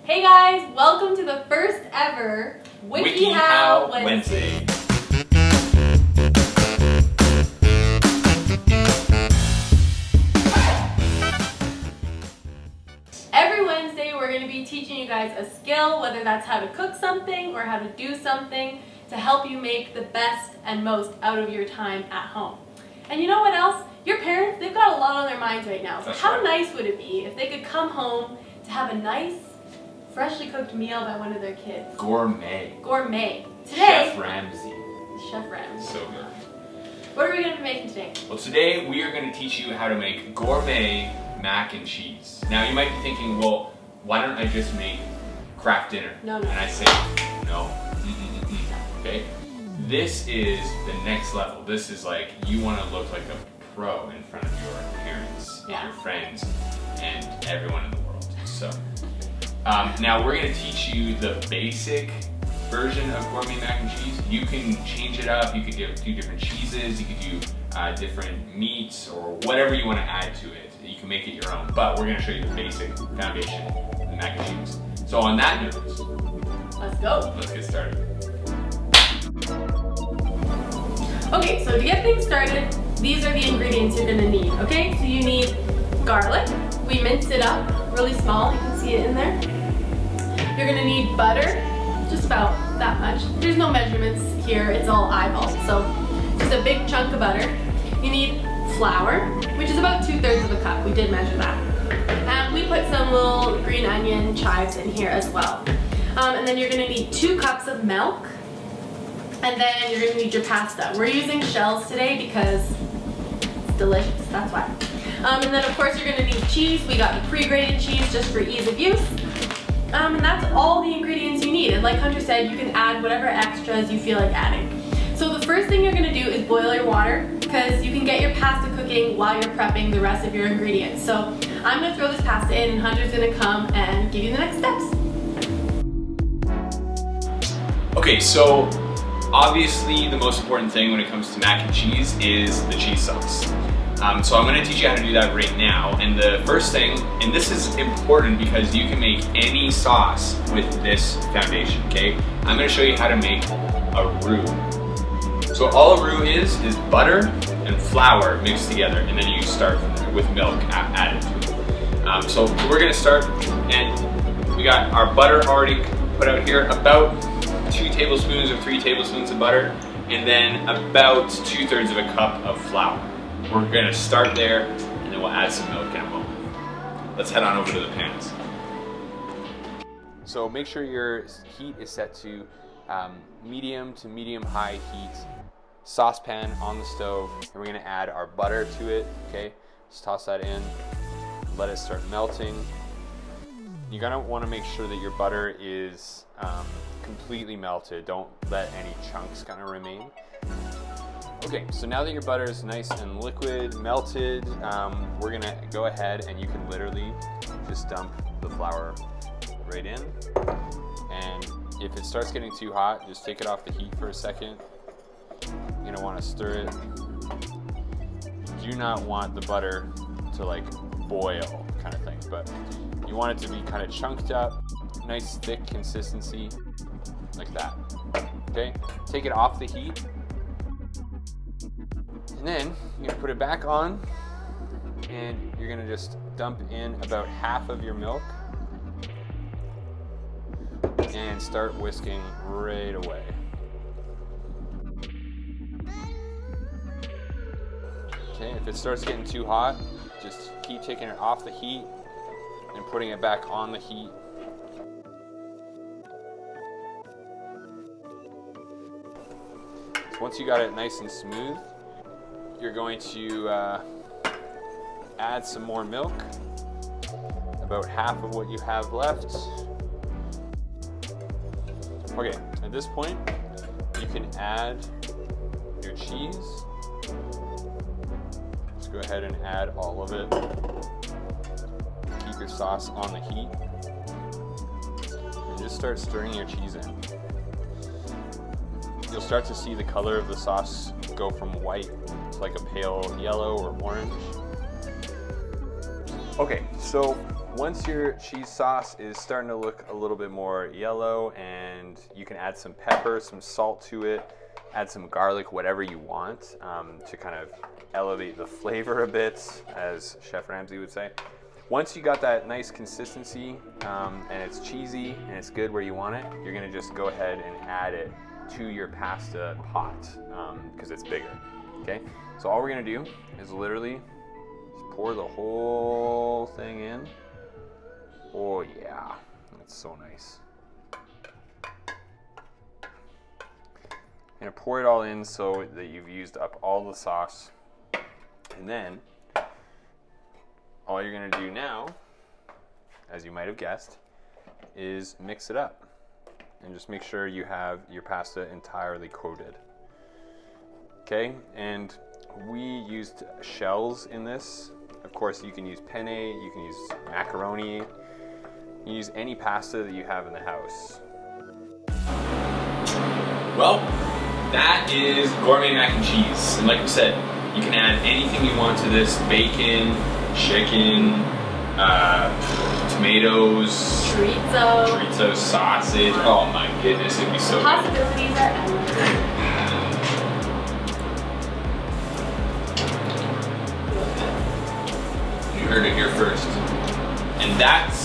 Hey guys, welcome to the first ever Wiki-How Wednesday. Every Wednesday we're going to be teaching you guys a skill, whether that's how to cook something or how to do something to help you make the best and most out of your time at home. And you know what else? Your parents, they've got a lot on their minds right now. So That's how right. nice would it be if they could come home to have a nice, freshly cooked meal by one of their kids? Gourmet. Gourmet. Today, Chef Ramsay. Chef Ramsay. So good. What are we going to be making today? Well, today we are going to teach you how to make gourmet mac and cheese. Now you might be thinking, well, why don't I just make Kraft dinner? No. And I say, no. Okay? This is the next level. This is like, you want to look like a pro in front of your parents, Yeah. your friends, and everyone in the world. So, now we're going to teach you the basic version of gourmet mac and cheese. You can change it up. You could do different cheeses. You could do different meats or whatever you want to add to it. You can make it your own. But we're going to show you the basic foundation of the mac and cheese. So on that note, Let's go. let's get started. Okay, so to get things started, these are the ingredients you're going to need, okay? So you need garlic. We minced it up really small. You can see it in there. You're going to need butter, just about that much. There's no measurements here. It's all eyeballs. So just a big chunk of butter. You need flour, which is about 2/3 of a cup. We did measure that. And we put some little green onion chives in here as well. And then you're going to need 2 cups of milk. And then you're going to need your pasta. We're using shells today because it's delicious, that's why. And then of course you're going to need cheese. We got the pre-grated cheese just for ease of use. And that's all the ingredients you need. And like Hunter said, you can add whatever extras you feel like adding. So the first thing you're going to do is boil your water because you can get your pasta cooking while you're prepping the rest of your ingredients. So I'm going to throw this pasta in and Hunter's going to come and give you the next steps. Okay, so obviously the most important thing when it comes to mac and cheese is the cheese sauce. So I'm going to teach you how to do that right now. And the first thing, and this is important because you can make any sauce with this foundation, okay? I'm going to show you how to make a roux. So all a roux is butter and flour mixed together, and then you start from there with milk added to it. So we're going to start, and we got our butter already put out here, about 2 tablespoons or 3 tablespoons of butter, and then about 2/3 of a cup of flour. We're gonna start there, and then we'll add some milk in a moment. Let's head on over to the pans. So make sure your heat is set to medium to medium-high heat. Saucepan on the stove, and we're gonna add our butter to it, okay? Just toss that in, let it start melting. You're gonna wanna make sure that your butter is completely melted. Don't let any chunks kind of remain. Okay, so now that your butter is nice and liquid, melted, we're gonna go ahead and you can literally just dump the flour right in. And if it starts getting too hot, just take it off the heat for a second. You're gonna wanna stir it. You do not want the butter to like boil kind of thing, but you want it to be kind of chunked up, nice thick consistency, like that. Okay, take it off the heat, and then you're gonna put it back on, and you're gonna just dump in about half of your milk, and start whisking right away. Okay, if it starts getting too hot, just keep taking it off the heat and putting it back on the heat. So once you got it nice and smooth, you're going to add some more milk, about half of what you have left. Okay, at this point, you can add your cheese. Just go ahead and add all of it. Keep your sauce on the heat. And just start stirring your cheese in. You'll start to see the color of the sauce go from white to like a pale yellow or orange. Okay, so once your cheese sauce is starting to look a little bit more yellow, and you can add some pepper, some salt to it, add some garlic, whatever you want, to kind of elevate the flavor a bit, as Chef Ramsay would say. Once you got that nice consistency, and it's cheesy and it's good where you want it, you're gonna just go ahead and add it to your pasta pot, because it's bigger, okay? So all we're gonna do is literally just pour the whole thing in. Oh yeah, that's so nice. Gonna pour it all in so that you've used up all the sauce. And then all you're gonna do now, as you might have guessed, is mix it up. And just make sure you have your pasta entirely coated. Okay, and we used shells in this. Of course, you can use penne, you can use macaroni, you can use any pasta that you have in the house. Well, that is gourmet mac and cheese. And like I said, you can add anything you want to this: bacon, chicken, tomatoes, chorizo, sausage. Oh my goodness, it'd be so good. Possibilities are endless. You heard it here first. And that's